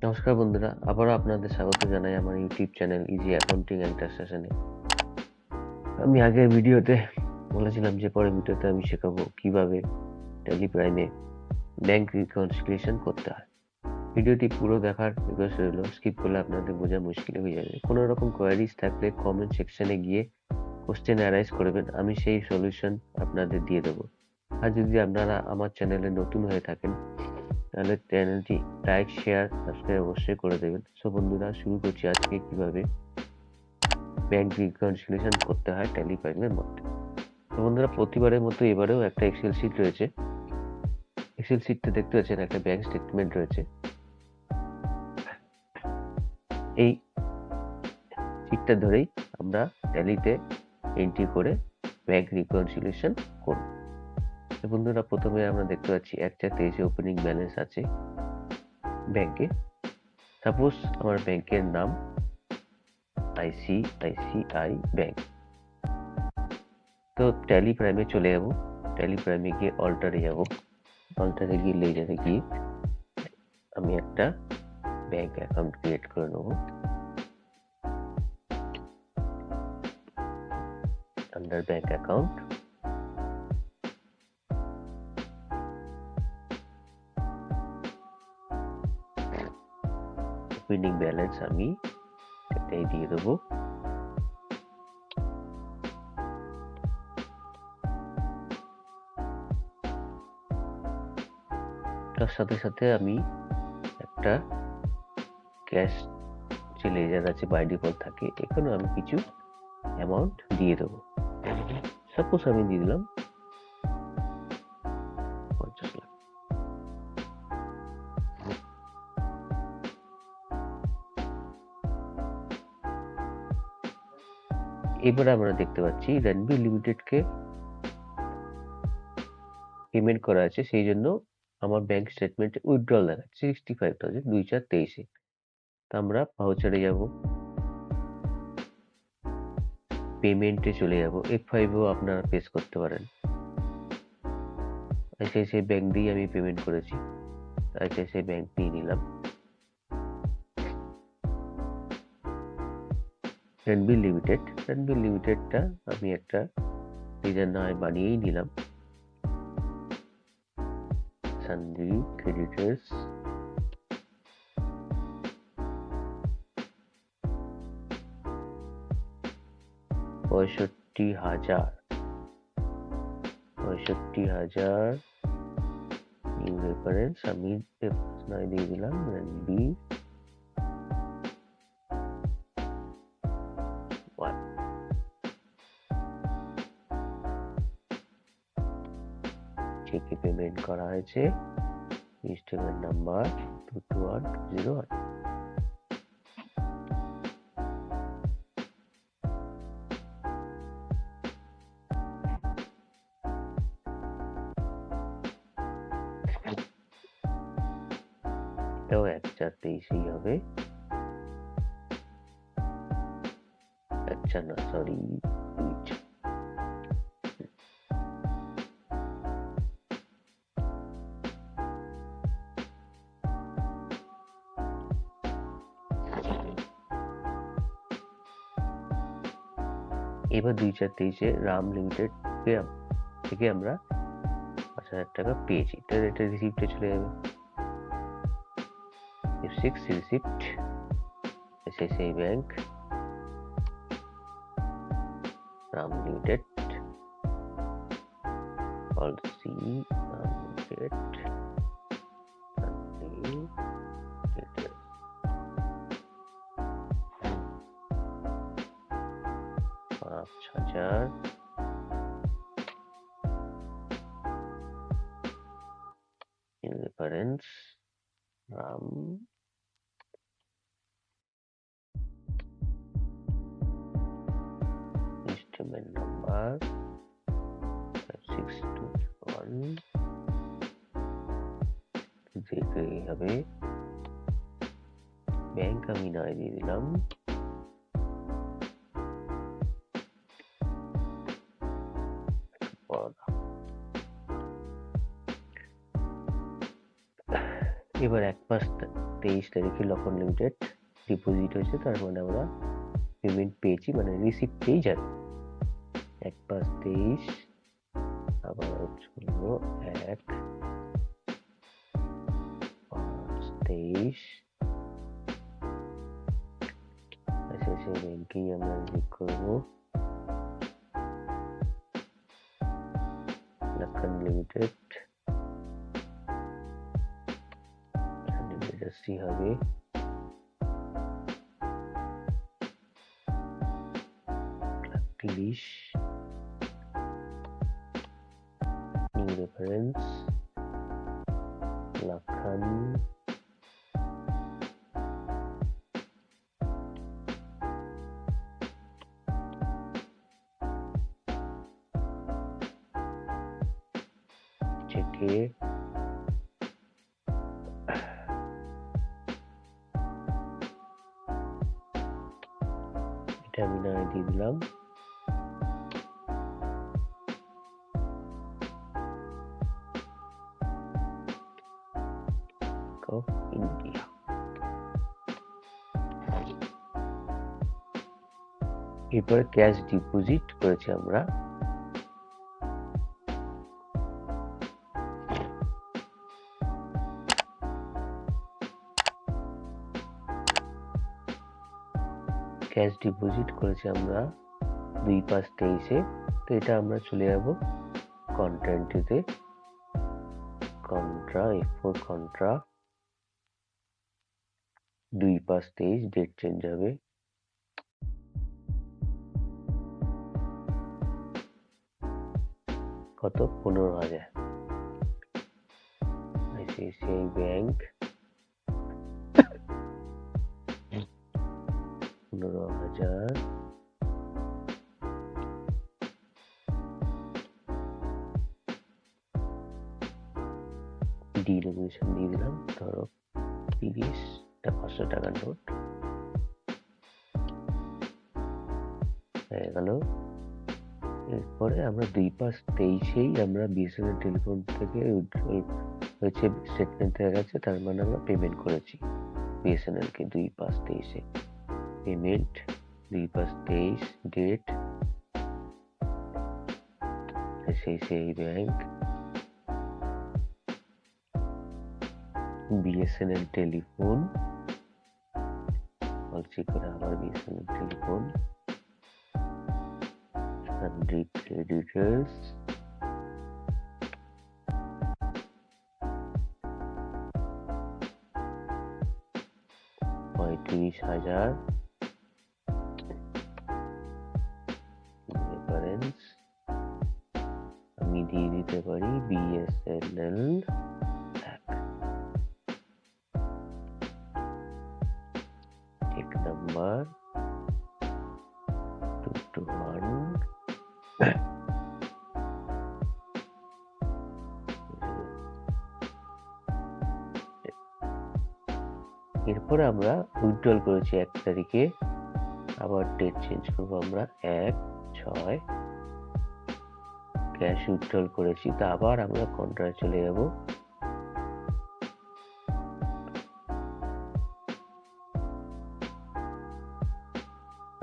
নমস্কার বন্ধুরা, আবারও আপনাদের স্বাগত জানাই আমার YouTube channel easy accounting and ট্যাক্সেশনে। আমি আগের ভিডিওতে বলেছিলাম যে পরের ভিডিওতে আমি শেখাবো কিভাবে ট্যালি প্রাইমে ব্যাংক রিকনসিলিয়েশন করতে হয়। ভিডিওটি পুরো দেখার রিকোয়েস্ট রইল, স্কিপ করলে আপনাদের বোঝা মুশকিল হয়ে যাবে। কোনো রকম কোয়ারিজ থাকলে কমেন্ট সেকশনে গিয়ে কোশ্চেন অ্যারাইজ করবেন, আমি সেই সলিউশন আপনাদের দিয়ে দেবো। আর যদি আপনারা আমার চ্যানেলে নতুন হয়ে থাকেন তাহলে চ্যানেলটি লাইক, শেয়ার, সাবস্ক্রাইব অবশ্যই করে দেবেন। সো বন্ধুরা, শুরু করছি আজকে কিভাবে ব্যাংক রিকনসিলিয়েশন করতে হয় ট্যালি প্রাইমের মধ্যে। তো বন্ধুরা, প্রতিবারের মতো এবারেও একটা এক্সেল শিট রয়েছে। এক্সেল শিটটা দেখতে পাচ্ছেন একটা ব্যাংক স্টেটমেন্ট রয়েছে। এই শিটটা ধরেই আমরা ট্যালিতে এন্ট্রি করে ব্যাংক রিকনসিলিয়েশন করব। তো বন্ধুরা, প্রথমে আমরা দেখতে পাচ্ছি 1/23 ওপেনিং ব্যালেন্স আছে ব্যাংকে। সাপোজ আমার ব্যাংকের নাম ICICI ব্যাংক। তো ট্যালি প্রাইমে চলে যাব। ট্যালি প্রাইমে গিয়ে অল্টারে যাব। অল্টারে গিয়ে লেজারে গিয়ে আমি একটা ব্যাংক অ্যাকাউন্ট ক্রিয়েট করে নেব। Under bank account opening balance আমি এটাই দিয়ে দেবো। তার সাথে সাথে আমি একটা ক্যাশ যে লেজার আছে বাই ডিফল্ট থাকে, এখানে আমি কিছু অ্যামাউন্ট দিয়ে দেবো। সাপোজ আমি দিয়ে দিলাম 50 লাখ। এবারে আমরা দেখতে পাচ্ছি রণবীর লিমিটেডকে পেমেন্ট করা আছে, সেই জন্য আমার ব্যাংক স্টেটমেন্টে উইথড্রল দেখাচ্ছে 65,000 2/4/23-এ। তো আমরা ভাউচারে যাব, পেমেন্টে চলে যাব। F5ও আপনারা প্রেস করতে পারেন। ICICI ব্যাংক দিয়ে আমি পেমেন্ট করেছি, ICICI ব্যাংক নিয়ে নিলাম। রণবীর লিমিটেডটা আমি একটা নিজের নামে বানিয়েই নিলাম। সানডি ক্রেডিটার্স, পঁয়ষট্টি হাজার নিউ রেফারেন্স আমি দিয়ে দিলাম রণবীর 1। চেকে পেমেন্ট করা হয়েছে, ইনস্টলমেন্ট নাম্বার 22101। এটাও 1/4/23-এই হবে। আচ্ছা না, সরি, এবার 2/4/23-এ রাম লিমিটেড থেকে আমরা 5,000 টাকা পেয়েছি। এটা রিসিপ্টে চলে যাবে। F6 receipt, ICICI bank, Ram limited, policy Ram limited, 5,000 reference Ram, instalment number 5621 যেটাই হবে। ব্যাংক আমি নয় দিয়ে দিলাম। এবার 1 মাস 23 তারিখে লক্ষণ লিমিটেড ডিপোজিট হয়েছে, তার মানে আমরা পেমেন্ট পেয়েছি, মানে রিসিপ্ট পেয়ে যাবে। 1/5/23 আবার হলো 1/5/23 ICICI ব্যাংকেই আমরা রিসিভ করবো। লক্ষণ লিমিটেড ইন্ডাস্ট্রি হবে 30 নিউ রেফারেন্স লক্ষণ চেকে এটা আমি না দিয়ে দিলাম। ইন্ডিয়া এরপরে ক্যাশ ডিপোজিট করেছি আমরা ক্যাশ ডিপোজিট করেছি আমরা 2/5/23-এ। তো এটা আমরা চলে যাব কন্ট্রাক্টে, contra F4 contra 2/5/23 date change হবে কত 15,000 ICICI ব্যাংক 15,000 ডিনোমিনেশন দিয়ে দিলাম, ধরো 30টা 500 টাকার নোট হয়ে গেল। এরপরে আমরা 2/5/23-এই আমরা বিএসএনএল টেলিফোন থেকে উইথড্রল হয়েছে, স্টেটমেন্ট হয়ে গেছে, তার মানে আমরা পেমেন্ট করেছি বিএসএনএল কে 2/5/23-এ। Payment 2/5/23 date ICICI bank BSNL telephone বলছি করে আবার বিএসএনএল টেলিফোন ক্রেডিটার্স $35,000 রেফারেন্স আমি দিয়ে দিতে পারি বিএসএনএল চেক নাম্বার 221 এরপরে আমরা উইথড্রল করেছি 1 তারিখে, আবার ডেট চেঞ্জ করবো আমরা 1/6 ক্যাশ উইথড্রল করেছি। তা আবার আমরা কন্ট্রাক্টে চলে যাব,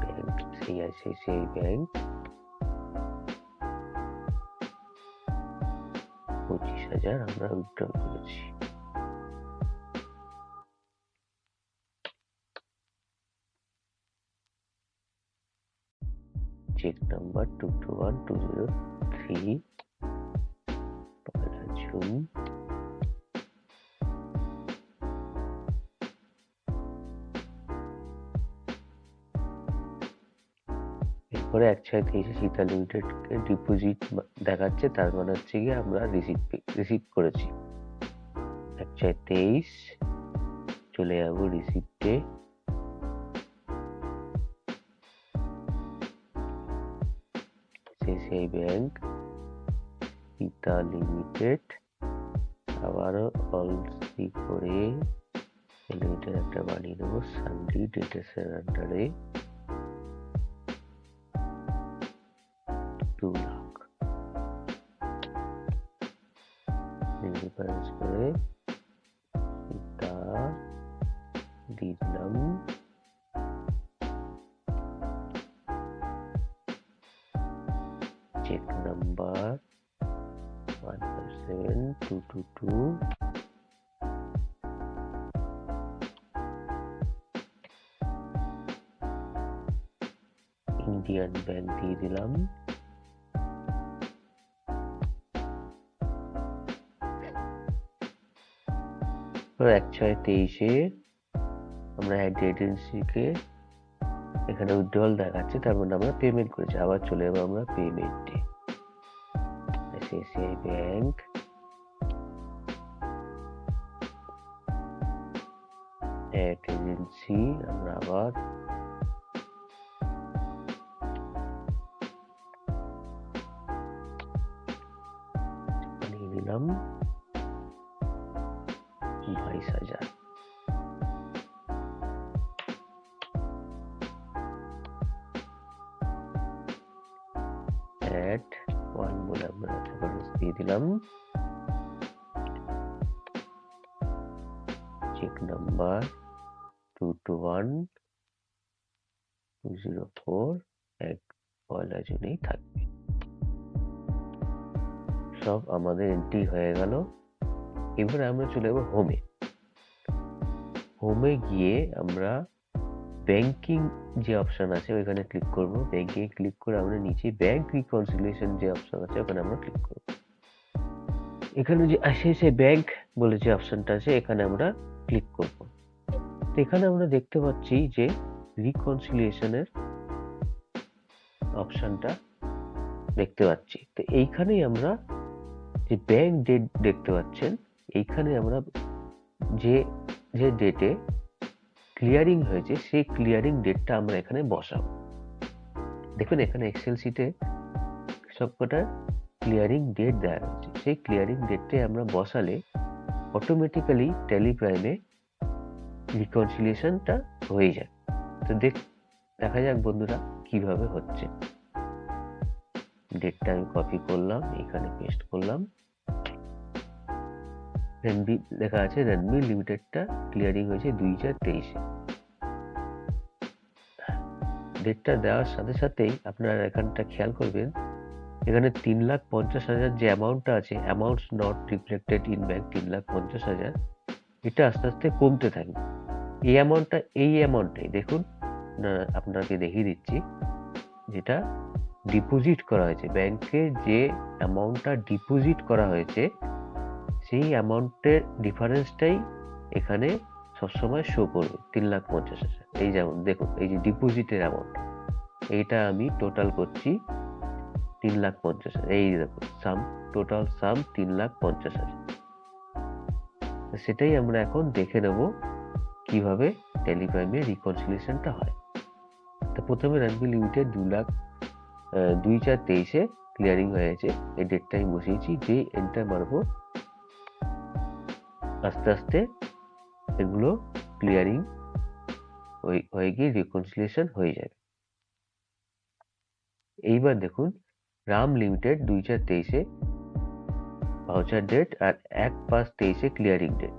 ব্যাংক ICICI ব্যাংক 25,000 আমরা উইথড্রল করেছি। চেক নাম্বার 221203 জুন এরপরে 1/6/23 সীতা লিমিটেড ডিপোজিট দেখাচ্ছে, তার মানে হচ্ছে গিয়ে আমরা রিসিভ করেছি। 1/6/23 চলে যাব রিসিপ্টে, ICICI ব্যাংক সীতা লিমিটেড আবারও অলসি করে লিমিটেড একটা বানিয়ে দেবো সানডি ডেটাসের আন্ডারে 2 লাখ রেফারেন্স করে সীতা দিয়ে দিলাম। Check number 157222। ইন্ডিয়ান ব্যাংক দিয়ে দিলাম। তো 1/6/23 আমরা অ্যাড এজেন্সিকে এখানে উইথড্রল দেখাচ্ছে, তার মানে আমরা পেমেন্ট করেছি। আবার চলে যাবো আমরা পেমেন্টে। আইসিআইসিআই ব্যাংক, অ্যাড এজেন্সি, আমরা আবার নিয়ে নিলাম 22,000। অ্যাড 1 বলে আমরা রেফারেন্স দিয়ে দিলাম। চেক নাম্বার 221204 এক পয়লা জুনেই থাকবে। সব আমাদের এন্ট্রি হয়ে গেল। এবার আমরা চলে যাবো হোমে। হোমে গিয়ে আমরা ব্যাংকিং যে অপশন আছে ওইখানে ক্লিক করব। ব্যাংকিং ক্লিক করে আমরা নিচে ব্যাংক রিকনসিলিয়েশন যে অপশন আছে ওখানে আমরা ক্লিক করব। এখানে যে আইসিআইসিআই ব্যাংক বলে যে অপশনটা আছে এখানে আমরা ক্লিক করব। তো এখানে আমরা দেখতে পাচ্ছি যে রিকনসিলিয়েশনের অপশনটা দেখতে পাচ্ছি। তো এইখানেই আমরা যে ব্যাংক ডেট দেখতে পাচ্ছেন, এইখানে আমরা যে যে ডেটে ক্লিয়ারিং হয়েছে সেই ক্লিয়ারিং ডেটটা আমরা এখানে বসাবো। দেখুন এখানে এক্সেল শিটে সবকটা ক্লিয়ারিং ডেট দেওয়া রয়েছে। সেই ক্লিয়ারিং ডেটটাই আমরা বসালে অটোমেটিক্যালি ট্যালি প্রাইমে রিকনসিলিয়েশনটা হয়ে যায়। তো দেখা যাক বন্ধুরা কিভাবে হচ্ছে। ডেটটা আমি কপি করলাম, এখানে পেস্ট করলাম। রেনবি লেখা আছে, রেনবি লিমিটেডটা ক্লিয়ারিং হয়েছে 2023-এ। ডেটটা দেওয়ার সাথে সাথেই আপনারা এখানটা খেয়াল করবেন, এখানে 3,50,000 যে অ্যামাউন্টটা আছে, amounts not reflected in bank 3,50,000, এটা আস্তে আস্তে কমতে থাকবে। এই অ্যামাউন্টটাই দেখুন আপনাকে দেখিয়ে দিচ্ছি, যেটা ডিপোজিট করা হয়েছে ব্যাংকে, যে অ্যামাউন্টটা ডিপোজিট করা হয়েছে সেই অ্যামাউন্টের ডিফারেন্সটাই এখানে সবসময় শো করবে 3,50,000। এই যেমন দেখুন এই যে ডিপোজিটের অ্যামাউন্ট, এইটা আমি টোটাল করছি 3,50,000। এই দেখুন টোটাল সাম 3,50,000। সেটাই আমরা এখন দেখে নেব কিভাবে ট্যালি প্রাইমে রিকনসিলিয়েশনটা হয়। তো প্রথমে রেনবি লিমিটেড 2/4/23-এ ক্লিয়ারিং হয়েছে, এই ডেটটা আমি বসিয়েছি। যে এন্টার মারবো আস্তে আস্তে এগুলো ক্লিয়ারিং হয়ে গিয়ে রিকনসিলিয়েশন হয়ে যাবে। এইবার দেখুন রাম লিমিটেড 2/4/23-এ ভাউচার ডেট আর 1/5/23-এ ক্লিয়ারিং ডেট।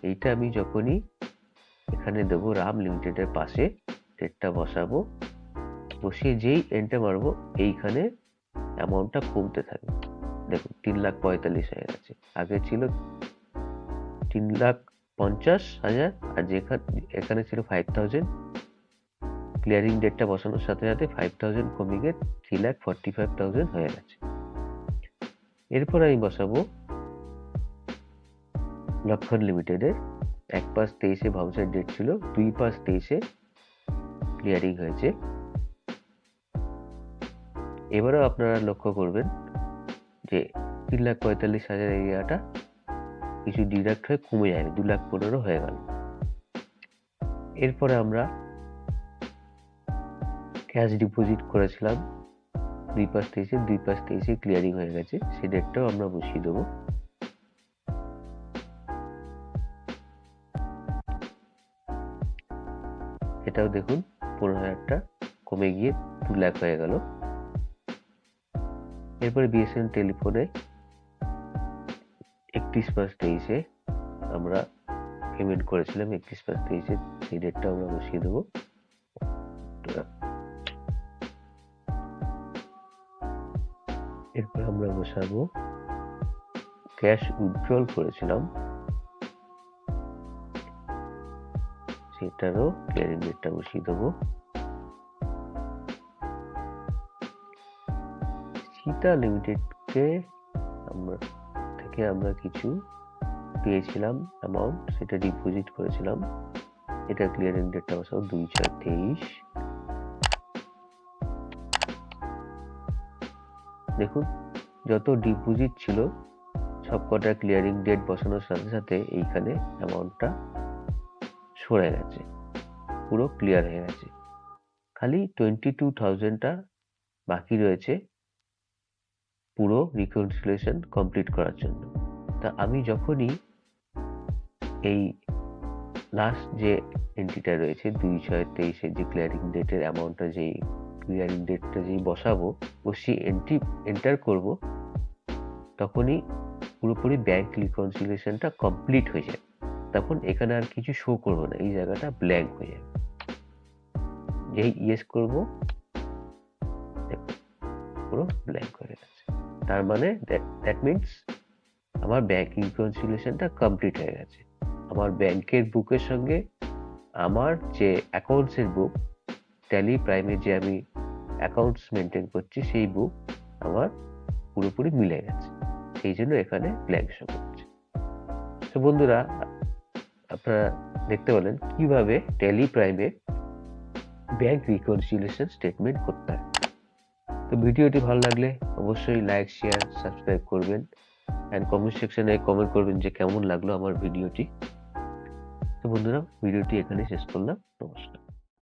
এইটা আমি যখনই এখানে দেবো রাম লিমিটেডের পাশে ডেটটা বসাবো, বসিয়ে যেই এন্টার মারবো এইখানে অ্যামাউন্টটা কমতে থাকবে। দেখুন 3,45,000 হয়ে গেছে, আগে ছিল 3,50,000 আর এখানে ছিল 5,000। ক্লিয়ারিং ডেটটা বসানোর সাথে সাথে 5,000 কমে গিয়ে 3,45,000 হয়ে গেছে। এরপর আমি বসাবো লক্ষণ লিমিটেডের 1/5/23-এ ভাউচার ডেট ছিল, 2/5/23-এ ক্লিয়ারিং হয়েছে। এবারেও আপনারা লক্ষ্য করবেন যে 3,45,000 এরিয়াটা কিছু ডিডাক্ট হয়ে কমে যাবে, 2,15,000 হয়ে গেল। এরপরে আমরা ক্যাশ ডিপোজিট করেছিলাম 2/5/23-এ, 2/5/23-এ ক্লিয়ারিং হয়ে গেছে, সেই ডেটটাও আমরা বসিয়ে দেবো। এটাও দেখুন 15,000টা কমে গিয়ে 2,00,000 হয়ে গেল। এরপরে বিএসএনএল টেলিফোনে 31/5/23-এ আমরা পেমেন্ট করেছিলাম 31/23 সেই ডেটটা আমরা বসিয়ে দেবো। এরপর আমরা বসাবো ক্যাশ উইথড্রল করেছিলাম সেটারও ক্লিয়ারিং ডেটটা বসিয়ে দেবো। সীতা লিমিটেডকে আমরা কিছু পেয়েছিলাম অ্যামাউন্ট, সেটা ডিপোজিট করেছিলাম, এটা ক্লিয়ারিং ডেটটা বসাবো 2/6/23। দেখুন যত ডিপোজিট ছিল সবকটা ক্লিয়ারিং ডেট বসানোর সাথে সাথে এইখানে অ্যামাউন্টটা সরে গেছে, পুরো ক্লিয়ার হয়ে গেছে। খালি 22,000টা বাকি রয়েছে পুরো রিকনসিলিয়েশন কমপ্লিট করার জন্য। তা আমি যখনই এই লাস্ট যে এন্ট্রিটা রয়েছে 2/6/23 যে ক্লিয়ারিং ডেটের অ্যামাউন্টটা যেই বসাবো, বসিয়ে এন্টার করব, তখনই পুরোপুরি ব্যাংক রিকনসিলিয়েশনটা কমপ্লিট হয়ে যায়। তখন এখানে আর কিছু শো করবো না, এই জায়গাটা ব্ল্যাঙ্ক হয়ে যাবে। যেই ইয়েস করব, দেখুন পুরো ব্ল্যাঙ্ক হয়ে গেছে। তার মানে দ্যাট মিনস আমার ব্যাংক রিকনসিলিয়েশনটা কমপ্লিট হয়ে গেছে। আমার ব্যাংকের বুকের সঙ্গে আমার যে অ্যাকাউন্টসের বুক, ট্যালি প্রাইমে যে আমি অ্যাকাউন্টস মেনটেন করছি, সেই বুক আমার পুরোপুরি মিলে গেছে, সেই জন্য এখানে ব্ল্যাঙ্ক শো করছে। তো বন্ধুরা, আপনারা দেখতে পেলেন কিভাবে ট্যালি প্রাইমে ব্যাংক রিকনসিলিয়েশন স্টেটমেন্ট করতে হয়। তো ভিডিওটি ভালো লাগলে অবশ্যই লাইক, শেয়ার, সাবস্ক্রাইব করবেন অ্যান্ড কমেন্ট সেকশনে কমেন্ট করবেন যে কেমন লাগলো আমার ভিডিওটি। তো বন্ধুরা, ভিডিওটি এখানে শেষ করলাম। নমস্কার।